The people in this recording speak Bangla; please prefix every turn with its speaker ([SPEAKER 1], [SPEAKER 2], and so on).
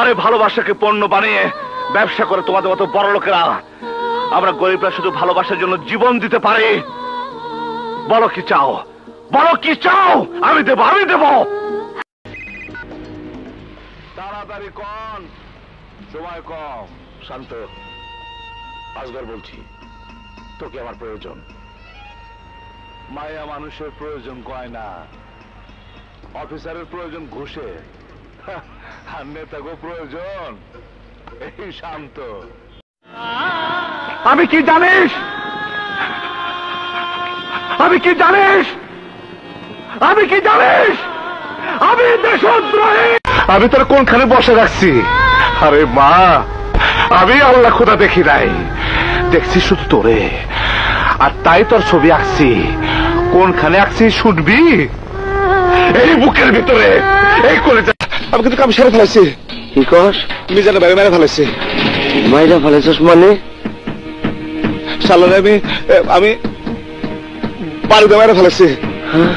[SPEAKER 1] আরে ভালোবাসাকে পণ্য বানিয়ে ব্যবসা করে তোমাদের মতো বড় লোকেরা, আমরা গরিবরা শুধু ভালোবাসার জন্য জীবন দিতে পারি। বলো কি চাও, বলো কি চাও, আমি দেব, আমি দেব। তাড়াতাড়ি কোন, সময় কম। শান্ত, আজগর বলছি, তোকে আমার প্রয়োজন। মায়া মানুষের প্রয়োজন কয় না, অফিসারের প্রয়োজন ঘুষে, আর নেতাকে প্রয়োজন এই শান্ত। আমি কি জানিস, আমি কি জানিস, আমি কি জানিস, আমি দেশদ্রোহী। আমি তোর কোনখানে বসে রাখছি? আরে মা, আমি আল্লাহ খোদা দেখি নাই, দেখছি শুধু তোরে, আর তাই তোর ছবি আঁকছি। কোনখানে আঁকছি শুনবি? এই বুকের ভিতরে, এই কলেজে। আমি কিন্তু কাম সেরে ফেলেছি।
[SPEAKER 2] কি কস?
[SPEAKER 1] মিজানের বাইরে মেরে ফেলেছি।
[SPEAKER 2] মাইরা ফেলেছস মানে?
[SPEAKER 1] সালারে আমি বাড়িতে মেরে ফেলেছি।
[SPEAKER 2] হ্যাঁ